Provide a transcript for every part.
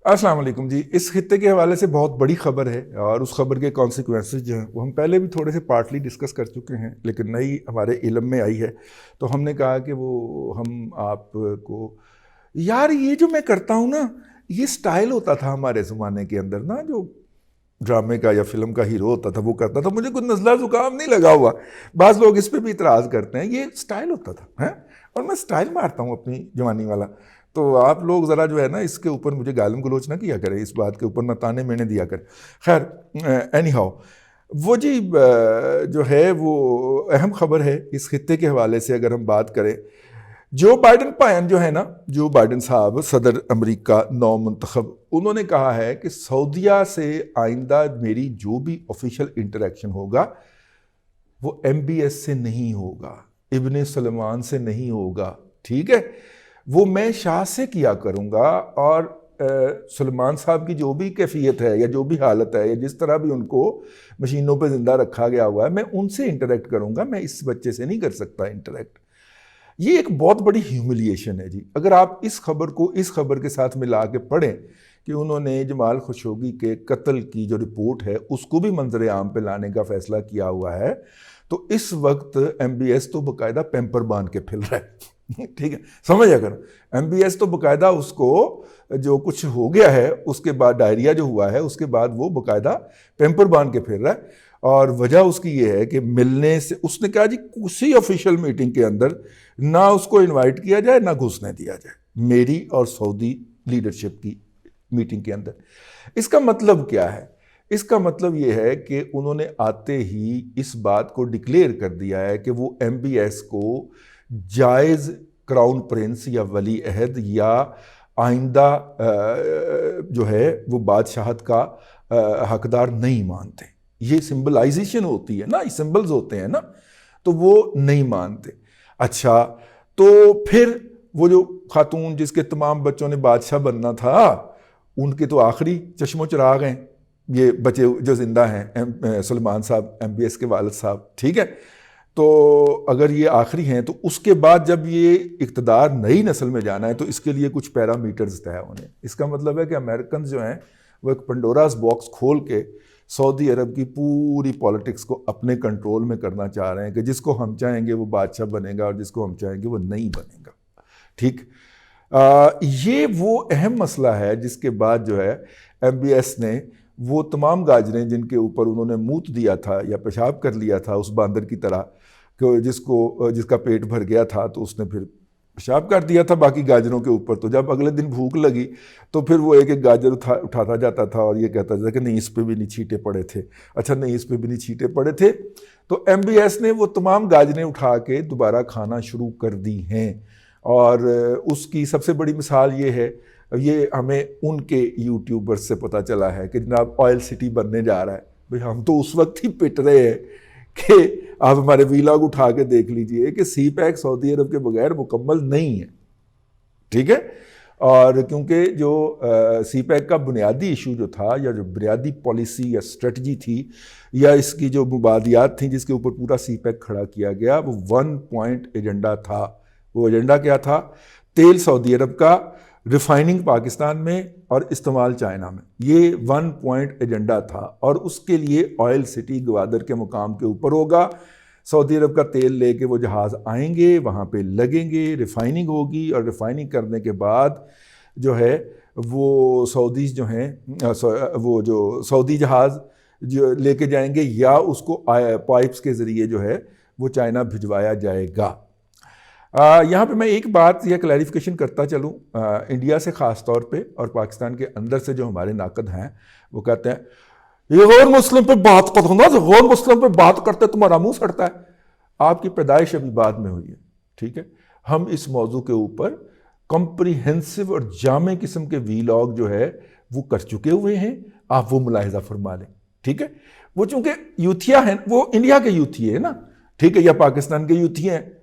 अस्सलाम वालेकुम जी। इस खित्ते के हवाले से बहुत बड़ी खबर है और उस खबर के कॉन्सिक्वेंसेस जो हैं वो हम पहले भी थोड़े से पार्टली डिस्कस कर चुके हैं, लेकिन नई हमारे इल्म में आई है तो हमने कहा कि वो हम आपको, यार ये जो मैं करता हूँ ना, ये स्टाइल होता था हमारे ज़माने के अंदर ना, जो ड्रामे का या फिल्म का हीरो होता था वो करता था। मुझे कुछ नज़ला ज़ुकाम नहीं लगा हुआ, बाज़ लोग इस पर भी इतराज़ करते हैं, ये स्टाइल होता था है। और मैं स्टाइल मारता हूँ अपनी जवानी वाला। तो आप लोग ज़रा जो है ना इसके ऊपर मुझे गालम गलोच ना किया करें, इस बात के ऊपर ना ताने मैंने दिया करें। खैर एनी हाउ, वो जी जो है वो अहम खबर है इस खित्ते के हवाले से। अगर हम बात करें, जो बाइडन पायन जो है ना, जो बाइडन साहब सदर अमेरिका नौ मुंतखब, उन्होंने कहा है कि सऊदिया से आइंदा मेरी जो भी ऑफिशियल इंटरेक्शन होगा वो MBS से नहीं होगा, इब्ने सलमान से नहीं होगा, ठीक है। वो मैं शाह से किया करूँगा और सलमान साहब की जो भी कैफियत है या जो भी हालत है या जिस तरह भी उनको मशीनों पे ज़िंदा रखा गया हुआ है, मैं उनसे इंटरेक्ट करूँगा, मैं इस बच्चे से नहीं कर सकता इंटरेक्ट। ये एक बहुत बड़ी ह्यूमिलिएशन है जी। अगर आप इस खबर को इस खबर के साथ मिला के पढ़ें कि उन्होंने जमाल खशोगी के कत्ल की जो रिपोर्ट है उसको भी मंजर आम पे लाने का फैसला किया हुआ है, तो इस वक्त MBS तो बाकायदा पैम्पर बांध के फिर रहा है ठीक है, समझ अगर MBS तो बाकायदा उसको जो कुछ हो गया है उसके बाद डायरिया जो हुआ है उसके बाद वो बाकायदा पैम्पर बांध के फिर रहा है। और वजह उसकी ये है कि मिलने से उसने कहा जी किसी ऑफिशियल मीटिंग के अंदर ना उसको इनवाइट किया जाए ना घुसने दिया जाए, मेरी और सऊदी लीडरशिप की मीटिंग के अंदर। इसका मतलब क्या है? इसका मतलब ये है कि उन्होंने आते ही इस बात को डिक्लेयर कर दिया है कि वो MBS को जायज़ क्राउन प्रिंस या वली अहद या आइंदा जो है वो बादशाहत का हकदार नहीं मानते। ये सिंबलाइजेशन होती है ना, ये सिंबल्स होते हैं ना, तो वो नहीं मानते। अच्छा, तो फिर वो जो खातून जिसके तमाम बच्चों ने बादशाह बनना था उनके तो आखिरी चश्मो चिराग हैं ये बच्चे जो जिंदा हैं, सलमान साहब MBS के वालिद साहब, ठीक है। तो अगर ये आखिरी हैं तो उसके बाद जब ये इक़्तिदार नई नस्ल में जाना है तो इसके लिए कुछ पैरामीटर्स तय होने। इसका मतलब है कि अमेरिकन जो हैं वो एक पंडोरास बॉक्स खोल के सऊदी अरब की पूरी पॉलिटिक्स को अपने कंट्रोल में करना चाह रहे हैं कि जिसको हम चाहेंगे वो बादशाह बनेगा और जिसको हम चाहेंगे वो नहीं बनेगा, ठीक। ये वो अहम मसला है जिसके बाद जो है MBS ने वो तमाम गाजरें जिनके ऊपर उन्होंने मूत दिया था या पेशाब कर लिया था उस बांदर की तरह, कि जिसका पेट भर गया था तो उसने फिर पेशाब कर दिया था बाकी गाजरों के ऊपर। तो जब अगले दिन भूख लगी तो फिर वो एक एक गाजर उठाता जाता था और ये कहता था कि नहीं इस पे भी नहीं छींटे पड़े थे, अच्छा नहीं इस पे भी नहीं छींटे पड़े थे। तो MBS ने वो तमाम गाजरें उठा के दोबारा खाना शुरू कर दी हैं। और उसकी सबसे बड़ी मिसाल ये है, ये हमें उनके यूट्यूबर्स से पता चला है कि जनाब ऑयल सिटी बनने जा रहा है। भाई हम तो उस वक्त ही पिट रहे हैं कि आप हमारे वीलॉग उठा के देख लीजिए कि CPEC सऊदी अरब के बगैर मुकम्मल नहीं है, ठीक है। और क्योंकि जो CPEC का बुनियादी इशू जो था या जो बुनियादी पॉलिसी या स्ट्रेटजी थी या इसकी जो मुबादियात थी जिसके ऊपर पूरा CPEC खड़ा किया गया, वो 1 पॉइंट एजेंडा था। वो एजेंडा क्या था? तेल सऊदी अरब का, रिफाइनिंग पाकिस्तान में और इस्तेमाल चाइना में। ये 1 पॉइंट एजेंडा था और उसके लिए ऑयल सिटी ग्वादर के मुकाम के ऊपर होगा। सऊदी अरब का तेल लेके वो जहाज़ आएंगे, वहाँ पे लगेंगे, रिफाइनिंग होगी और रिफाइनिंग करने के बाद जो है वो सऊदीज़ जो हैं वो जो सऊदी जहाज़ जो लेके जाएंगे या उसको पाइप्स के ज़रिए जो है वो चाइना भिजवाया जाएगा। यहाँ पे मैं एक बात या क्लैरिफिकेशन करता चलूँ, इंडिया से ख़ास तौर पे और पाकिस्तान के अंदर से जो हमारे नाकद हैं वो कहते हैं ये गैर मुस्लिम पे बात करो ना, जो गैर मुस्लिम पे बात करते तुम्हारा मुंह सड़ता है। आपकी पैदाइश अभी बाद में हुई है, ठीक है। हम इस मौजू के ऊपर कॉम्प्रिहेंसिव और जामे किस्म के वीलॉग जो है वो कर चुके हुए हैं, आप वो मुलाहिजा फरमा लें, ठीक है। वो चूंकि यूथिया हैं, वो इंडिया के यूथी है ना, ठीक है, या पाकिस्तान के यूथी हैं,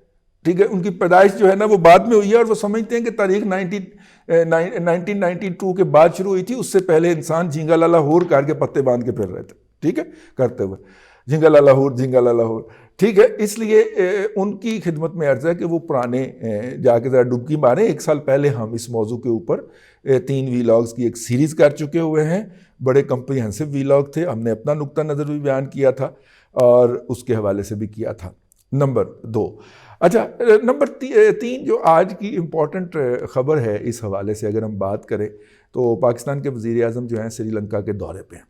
ठीक है। उनकी पैदाइश जो है ना वो बाद में हुई है और वो समझते हैं कि तारीख 1992 के बाद शुरू हुई थी, उससे पहले इंसान झींगा लाला होर कार के पत्ते बांध के फिर रहे थे, ठीक है, करते हुए। झिंगाला लाहौर, झिंगाला लाहौर। ठीक है, इसलिए उनकी खिदमत में अर्ज़ है कि वो पुराने जाके ज़रा डुबकी मारें। 1 साल पहले हम इस मौजू के ऊपर 3 वीलॉग्स की एक सीरीज़ कर चुके हुए हैं, बड़े कम्प्रिहेंसिव वीलॉग थे, हमने अपना नुक्ता नज़र भी बयान किया था और उसके हवाले से भी किया था। नंबर 2, अच्छा नंबर 3 जो आज की इम्पॉर्टेंट ख़बर है इस हवाले से अगर हम बात करें तो पाकिस्तान के वज़ीर आज़म जो हैं श्रीलंका के दौरे पे हैं।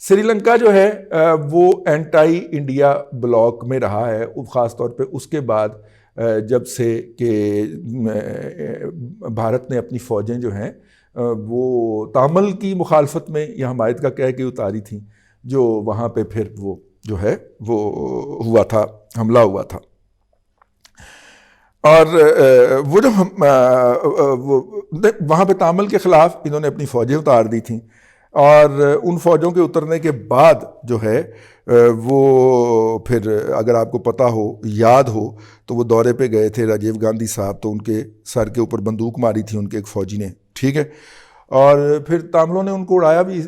श्रीलंका जो है वो एंटी इंडिया ब्लॉक में रहा है, ख़ास तौर पे उसके बाद जब से कि भारत ने अपनी फ़ौजें जो हैं वो तामल की मुखालफत में या हमायत का कह के उतारी थी, जो वहाँ पे फिर वो जो है वो हुआ था, हमला हुआ था। और वो जो हम वहाँ पे तामल के ख़िलाफ़ इन्होंने अपनी फ़ौजें उतार दी थी और उन फ़ौजों के उतरने के बाद जो है वो फिर अगर आपको पता हो, याद हो, तो वो दौरे पे गए थे राजीव गांधी साहब, तो उनके सर के ऊपर बंदूक मारी थी उनके एक फ़ौजी ने। ठीक है, और फिर तामलों ने उनको उड़ाया भी,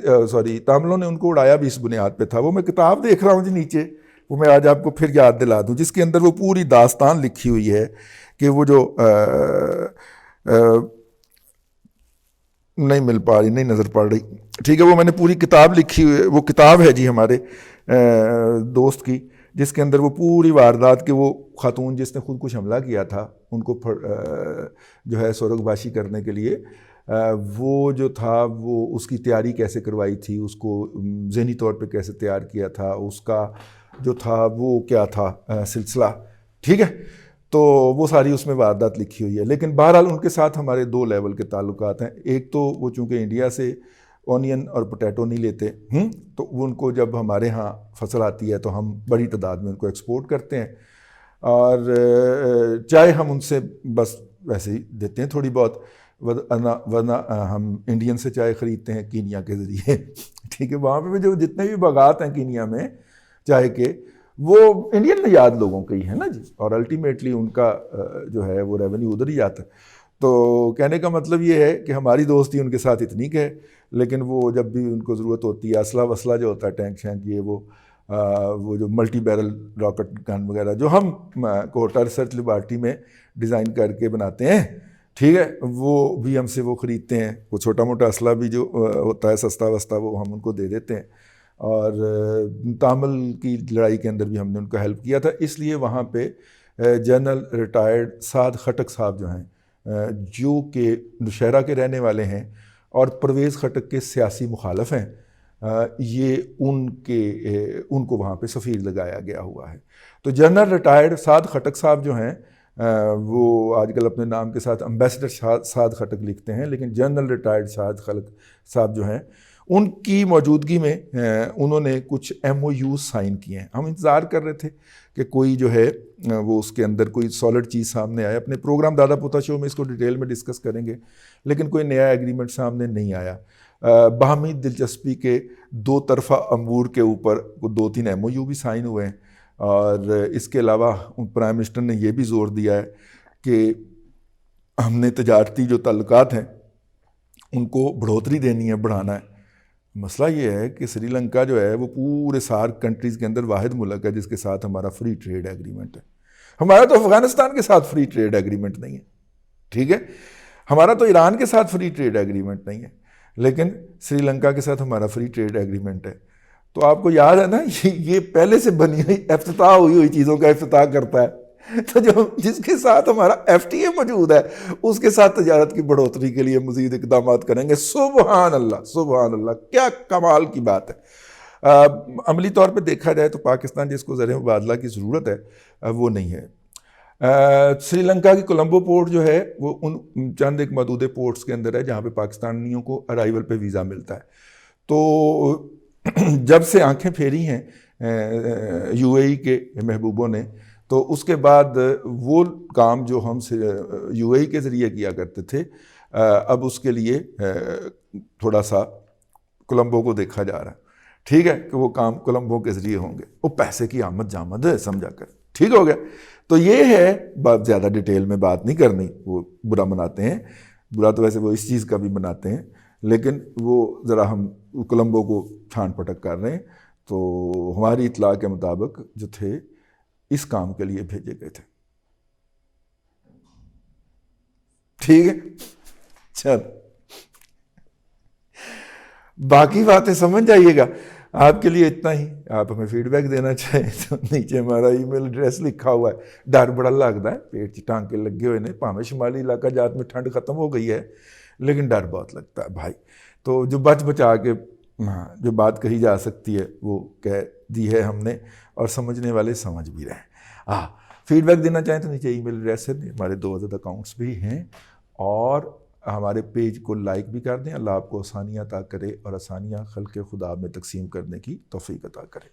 तामलों ने उनको उड़ाया भी इस बुनियाद पे था। वो मैं किताब देख रहा हूँ जी नीचे, वो मैं आज आपको फिर याद दिला दूँ, जिसके अंदर वो पूरी दास्तान लिखी हुई है कि वो जो नहीं मिल पा रही, नहीं नज़र पड़ रही। ठीक है, वो मैंने पूरी किताब लिखी हुई है, वो किताब है जी हमारे दोस्त की, जिसके अंदर वो पूरी वारदात के वो खातून जिसने खुद कुछ हमला किया था उनको जो है सोरगबाशी करने के लिए वो जो था वो उसकी तैयारी कैसे करवाई थी, उसको ज़हनी तौर पे कैसे तैयार किया था, उसका जो था वो क्या था सिलसिला। ठीक है, तो वो सारी उसमें वारदात लिखी हुई है। लेकिन बहरहाल उनके साथ हमारे 2 लेवल के ताल्लुकात हैं। एक तो वो चूँकि इंडिया से ऑनियन और पोटैटो नहीं लेते, तो उनको जब हमारे यहाँ फसल आती है तो हम बड़ी तादाद में उनको एक्सपोर्ट करते हैं, और चाहे हम उनसे बस वैसे ही देते हैं थोड़ी बहुत, वरना हम इंडियन से चाय ख़रीदते हैं कीनिया के ज़रिए। ठीक है, वहाँ पे भी जो जितने भी बागात हैं कीनिया में चाय के, वो इंडियन निजात लोगों के ही है ना जी, और अल्टीमेटली उनका जो है वो रेवेन्यू उधर ही जाता है। तो कहने का मतलब ये है कि हमारी दोस्ती उनके साथ इतनी के है, लेकिन वो जब भी उनको ज़रूरत होती है असला वसला जो होता है, टैंक शैंक, ये वो जो मल्टी बैरल रॉकेट गन वगैरह जो हम कोटा रिसर्च लेबॉर्ट्री में डिज़ाइन करके बनाते हैं, ठीक है, वो भी हमसे वो ख़रीदते हैं। वो छोटा मोटा असला भी जो होता है सस्ता वस्ता, वो हम उनको दे देते हैं। और तामल की लड़ाई के अंदर भी हमने उनका हेल्प किया था। इसलिए वहाँ पे जनरल रिटायर्ड साद खटक साहब जो हैं, जो कि नौशहरा के रहने वाले हैं और परवेज़ खटक के सियासी मुखालफ हैं, ये उनको वहाँ पे सफ़ीर लगाया गया हुआ है। तो जनरल रिटायर्ड साद खटक साहब जो हैं, वो आजकल अपने नाम के साथ एम्बेसडर साद खटक लिखते हैं, लेकिन जनरल रिटायर्ड साद खटक साहब जो हैं, उनकी मौजूदगी में उन्होंने कुछ MOU साइन किए हैं। हम इंतज़ार कर रहे थे कि कोई जो है वो उसके अंदर कोई सॉलिड चीज़ सामने आए। अपने प्रोग्राम दादा पोता शो में इसको डिटेल में डिस्कस करेंगे, लेकिन कोई नया एग्रीमेंट सामने नहीं आया। बाहमी दिलचस्पी के 2 तरफ़ा अमूर के ऊपर 2-3 MOU भी साइन हुए हैं, और इसके अलावा प्राइम मिनिस्टर ने यह भी ज़ोर दिया है कि हमने तजारती जो ताल्लुकात हैं उनको बढ़ोतरी देनी है, बढ़ाना है। मसला ये है कि श्रीलंका जो है वो पूरे सार्क कंट्रीज़ के अंदर वाहिद मुल्क है जिसके साथ हमारा फ्री ट्रेड एग्रीमेंट है। हमारा तो अफ़गानिस्तान के साथ फ्री ट्रेड एग्रीमेंट नहीं है, ठीक है, हमारा तो ईरान के साथ फ्री ट्रेड एग्रीमेंट नहीं है, लेकिन श्रीलंका के साथ हमारा फ्री ट्रेड एग्रीमेंट है। तो आपको याद है ना, ये पहले से बनी हुई इफ्तिताह हुई चीज़ों का इफ्तिताह करता है। तो जो जिसके साथ हमारा FTA मौजूद है उसके साथ तजारत की बढ़ोतरी के लिए मज़ीद इक़दाम करेंगे। सुबहान अल्लाह, सुबहान अल्लाह, क्या कमाल की बात है। अमली तौर पे देखा जाए तो पाकिस्तान जिसको ज़र मुबादला की ज़रूरत है वो नहीं है। श्रीलंका की कोलंबो पोर्ट जो है वो उन चंद एक मदूदे पोर्ट्स के अंदर है जहाँ पे पाकिस्तानियों को अराइवल पे वीज़ा मिलता है। तो जब से आंखें फेरी हैं UAE के महबूबों ने, तो उसके बाद वो काम जो हम UAE के ज़रिए किया करते थे, अब उसके लिए थोड़ा सा कोलंबो को देखा जा रहा है, ठीक है, कि वो काम कोलंबो के ज़रिए होंगे। वो पैसे की आमद जामद है, समझा कर, ठीक हो गया। तो ये है बात, ज़्यादा डिटेल में बात नहीं करनी। वो बुरा मनाते हैं, बुरा तो वैसे वो इस चीज़ का भी मनाते हैं, लेकिन वो ज़रा हम कोलंबो को छान पटक कर रहे हैं। तो हमारी इत्तला के मुताबिक जो थे इस काम के लिए भेजे गए थे। ठीक है, चल बाकी बातें समझ जाइएगा। आपके लिए इतना ही। आप हमें फीडबैक देना चाहें तो नीचे हमारा ईमेल एड्रेस लिखा हुआ है। डर बड़ा लगता है, पेट च टांके लगे हुए ने, भावें शुमाली इलाका जात में ठंड खत्म हो गई है लेकिन डर बहुत लगता है भाई। तो जो बच बचा के हाँ जो बात कही जा सकती है वो कह दी है हमने, और समझने वाले समझ भी रहे हैं। फीडबैक देना चाहें तो नीचे ईमेल एड्रेस है, हमारे 2 अदद अकाउंट्स भी हैं, और हमारे पेज को लाइक भी कर दें। अल्लाह आपको आसानियाँ अता करे और आसानियाँ खल्क़ खुदा में तकसीम करने की तौफ़ीक अता करे।